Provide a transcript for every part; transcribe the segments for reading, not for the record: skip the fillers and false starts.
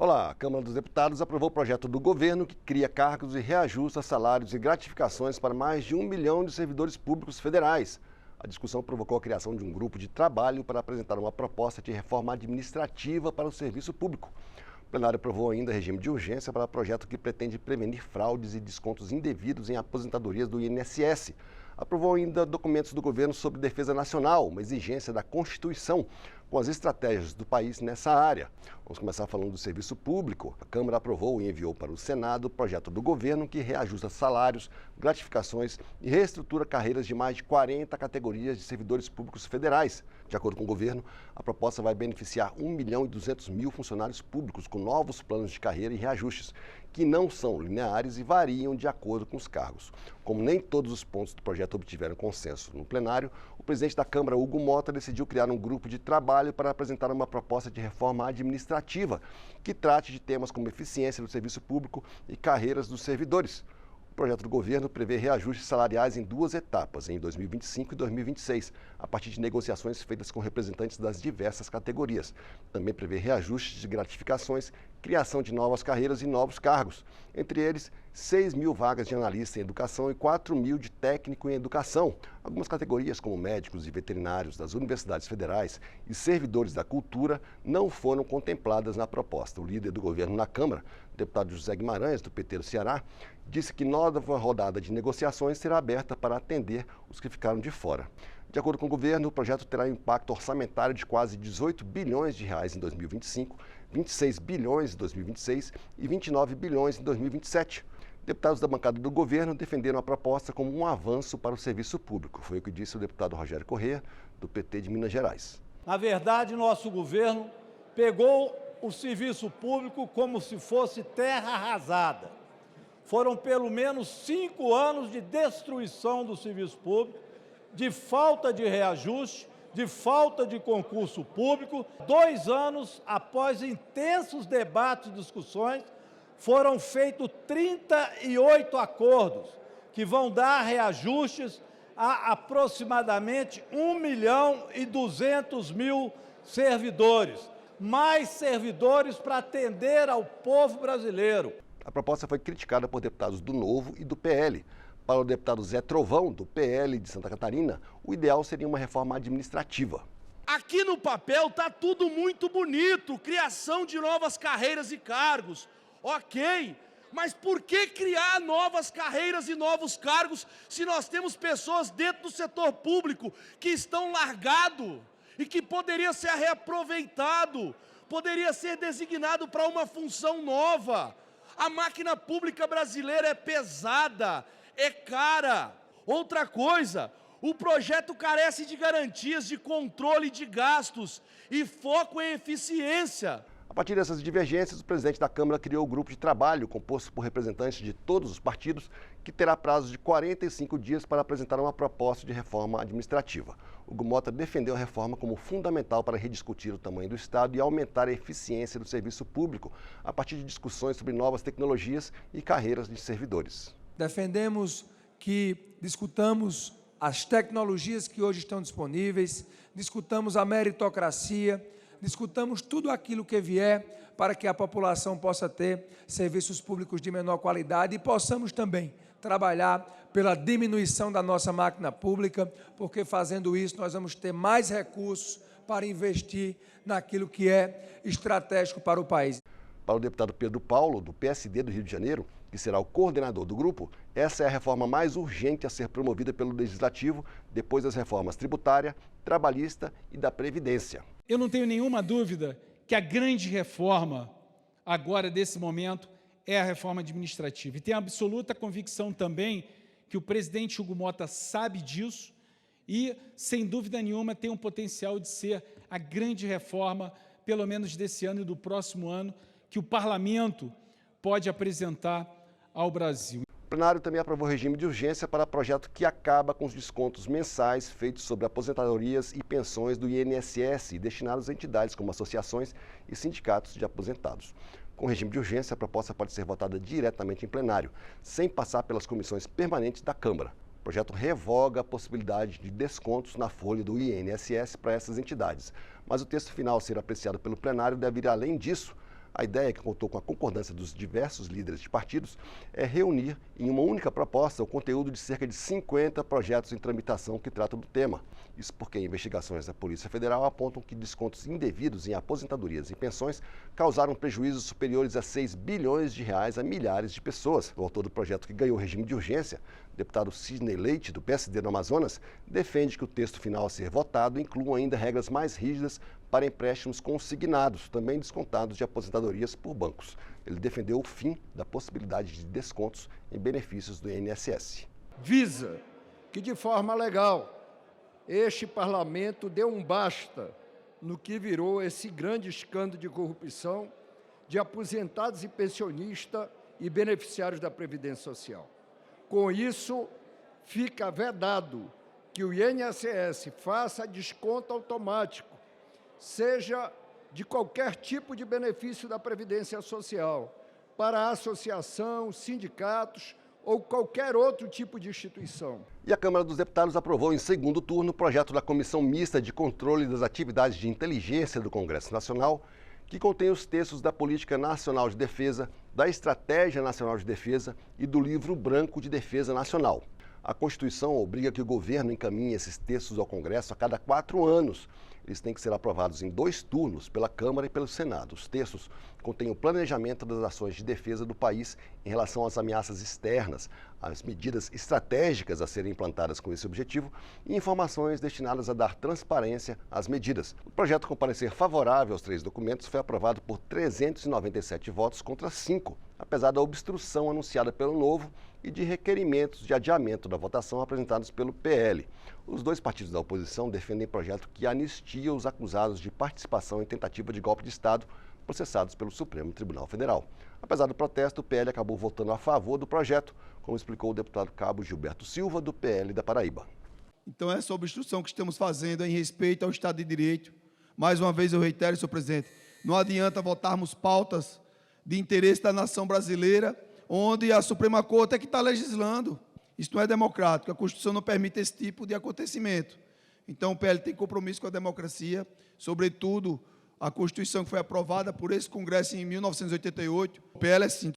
Olá, a Câmara dos Deputados aprovou o projeto do governo que cria cargos e reajusta salários e gratificações para mais de 1 milhão de servidores públicos federais. A discussão provocou a criação de um grupo de trabalho para apresentar uma proposta de reforma administrativa para o serviço público. O plenário aprovou ainda regime de urgência para o projeto que pretende prevenir fraudes e descontos indevidos em aposentadorias do INSS. Aprovou ainda documentos do governo sobre defesa nacional, uma exigência da Constituição, com as estratégias do país nessa área. Vamos começar falando do serviço público. A Câmara aprovou e enviou para o Senado o projeto do governo que reajusta salários, gratificações e reestrutura carreiras de mais de 40 categorias de servidores públicos federais. De acordo com o governo, a proposta vai beneficiar 1.200.000 funcionários públicos com novos planos de carreira e reajustes, que não são lineares e variam de acordo com os cargos. Como nem todos os pontos do projeto obtiveram consenso no plenário, o presidente da Câmara, Hugo Mota, decidiu criar um grupo de trabalho para apresentar uma proposta de reforma administrativa que trate de temas como eficiência do serviço público e carreiras dos servidores. O projeto do governo prevê reajustes salariais em duas etapas, em 2025 e 2026, a partir de negociações feitas com representantes das diversas categorias. Também prevê reajustes de gratificações, criação de novas carreiras e novos cargos, entre eles 6.000 vagas de analista em educação e 4.000 de técnico em educação. Algumas categorias, como médicos e veterinários das universidades federais e servidores da cultura, não foram contempladas na proposta. O líder do governo na Câmara, o deputado José Guimarães, do PT do Ceará, disse que nova rodada de negociações será aberta para atender os que ficaram de fora. De acordo com o governo, o projeto terá um impacto orçamentário de quase 18 bilhões de reais em 2025, 26 bilhões em 2026 e 29 bilhões em 2027. Deputados da bancada do governo defenderam a proposta como um avanço para o serviço público. Foi o que disse o deputado Rogério Corrêa, do PT de Minas Gerais. Na verdade, nosso governo pegou o serviço público como se fosse terra arrasada. Foram pelo menos 5 anos de destruição do serviço público, de falta de reajuste, de falta de concurso público. 2 anos após intensos debates e discussões, foram feitos 38 acordos que vão dar reajustes a aproximadamente 1.200.000 servidores, mais servidores para atender ao povo brasileiro. A proposta foi criticada por deputados do Novo e do PL. Para o deputado Zé Trovão, do PL de Santa Catarina, o ideal seria uma reforma administrativa. Aqui no papel está tudo muito bonito, criação de novas carreiras e cargos. Ok, mas por que criar novas carreiras e novos cargos se nós temos pessoas dentro do setor público que estão largados e que poderia ser reaproveitado, poderia ser designado para uma função nova? A máquina pública brasileira é pesada, é cara. Outra coisa, o projeto carece de garantias de controle de gastos e foco em eficiência. A partir dessas divergências, o presidente da Câmara criou o grupo de trabalho, composto por representantes de todos os partidos, que terá prazo de 45 dias para apresentar uma proposta de reforma administrativa. Hugo Mota defendeu a reforma como fundamental para rediscutir o tamanho do Estado e aumentar a eficiência do serviço público, a partir de discussões sobre novas tecnologias e carreiras de servidores. Defendemos que discutamos as tecnologias que hoje estão disponíveis, discutamos a meritocracia, discutamos tudo aquilo que vier para que a população possa ter serviços públicos de menor qualidade e possamos também trabalhar pela diminuição da nossa máquina pública, porque fazendo isso nós vamos ter mais recursos para investir naquilo que é estratégico para o país. Para o deputado Pedro Paulo, do PSD do Rio de Janeiro, que será o coordenador do grupo, essa é a reforma mais urgente a ser promovida pelo Legislativo depois das reformas tributária, trabalhista e da Previdência. Eu não tenho nenhuma dúvida que a grande reforma, agora, desse momento, é a reforma administrativa. E tenho absoluta convicção também que o presidente Hugo Mota sabe disso e, sem dúvida nenhuma, tem um potencial de ser a grande reforma, pelo menos desse ano e do próximo ano, que o Parlamento pode apresentar ao Brasil. O plenário também aprovou o regime de urgência para projeto que acaba com os descontos mensais feitos sobre aposentadorias e pensões do INSS destinados a entidades como associações e sindicatos de aposentados. Com o regime de urgência, a proposta pode ser votada diretamente em plenário, sem passar pelas comissões permanentes da Câmara. O projeto revoga a possibilidade de descontos na folha do INSS para essas entidades, mas o texto final a ser apreciado pelo plenário deve ir além disso, A ideia, que contou com a concordância dos diversos líderes de partidos, é reunir em uma única proposta o conteúdo de cerca de 50 projetos em tramitação que tratam do tema. Isso porque investigações da Polícia Federal apontam que descontos indevidos em aposentadorias e pensões causaram prejuízos superiores a 6 bilhões de reais a milhares de pessoas. O autor do projeto, que ganhou regime de urgência, deputado Sidney Leite, do PSD do Amazonas, defende que o texto final a ser votado inclua ainda regras mais rígidas para empréstimos consignados, também descontados de aposentadorias por bancos. Ele defendeu o fim da possibilidade de descontos em benefícios do INSS. Visa que, de forma legal, este parlamento deu um basta no que virou esse grande escândalo de corrupção de aposentados e pensionistas e beneficiários da Previdência Social. Com isso, fica vedado que o INSS faça desconto automático, seja de qualquer tipo de benefício da Previdência Social, para a associação, sindicatos ou qualquer outro tipo de instituição. E a Câmara dos Deputados aprovou em segundo turno o projeto da Comissão Mista de Controle das Atividades de Inteligência do Congresso Nacional, que contém os textos da Política Nacional de Defesa, da Estratégia Nacional de Defesa e do Livro Branco de Defesa Nacional. A Constituição obriga que o governo encaminhe esses textos ao Congresso a cada 4 anos. Eles têm que ser aprovados em 2 turnos, pela Câmara e pelo Senado. Os textos contêm o planejamento das ações de defesa do país em relação às ameaças externas, as medidas estratégicas a serem implantadas com esse objetivo e informações destinadas a dar transparência às medidas. O projeto, com parecer favorável aos 3 documentos, foi aprovado por 397 votos contra 5, apesar da obstrução anunciada pelo Novo e de requerimentos de adiamento da votação apresentados pelo PL. Os 2 partidos da oposição defendem projeto que anistia os acusados de participação em tentativa de golpe de Estado processados pelo Supremo Tribunal Federal. Apesar do protesto, o PL acabou votando a favor do projeto, como explicou o deputado Cabo Gilberto Silva, do PL da Paraíba. Então, essa obstrução que estamos fazendo é em respeito ao Estado de Direito. Mais uma vez eu reitero, senhor presidente, não adianta votarmos pautas de interesse da nação brasileira, onde a Suprema Corte é que está legislando. Isso não é democrático, a Constituição não permite esse tipo de acontecimento. Então, o PL tem compromisso com a democracia, sobretudo a Constituição que foi aprovada por esse Congresso em 1988. O PL é sim.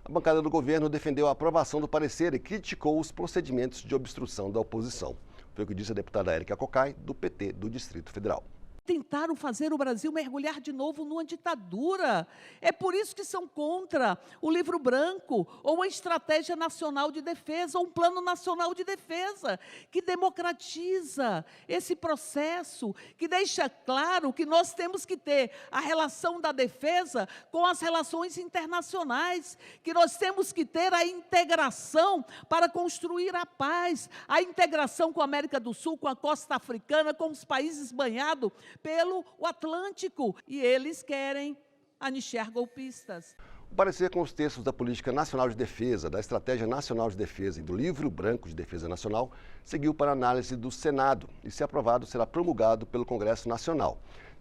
A bancada do governo defendeu a aprovação do parecer e criticou os procedimentos de obstrução da oposição. Foi o que disse a deputada Érica Cocai, do PT do Distrito Federal. Tentaram fazer o Brasil mergulhar de novo numa ditadura. É por isso que são contra o livro branco, ou a Estratégia Nacional de Defesa, ou um Plano Nacional de Defesa, que democratiza esse processo, que deixa claro que nós temos que ter a relação da defesa com as relações internacionais, que nós temos que ter a integração para construir a paz, a integração com a América do Sul, com a costa africana, com os países banhados pelo Atlântico, e eles querem anistiar golpistas. O parecer com os textos da Política Nacional de Defesa, da Estratégia Nacional de Defesa e do Livro Branco de Defesa Nacional seguiu para análise do Senado e, se aprovado, será promulgado pelo Congresso Nacional.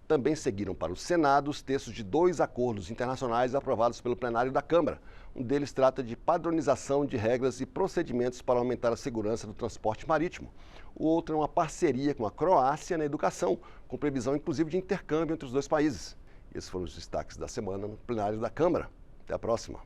Também seguiram para o Senado os textos de 2 acordos internacionais aprovados pelo plenário da Câmara. Um deles trata de padronização de regras e procedimentos para aumentar a segurança do transporte marítimo. O outro é uma parceria com a Croácia na educação, com previsão inclusive de intercâmbio entre os 2 países. Esses foram os destaques da semana no plenário da Câmara. Até a próxima.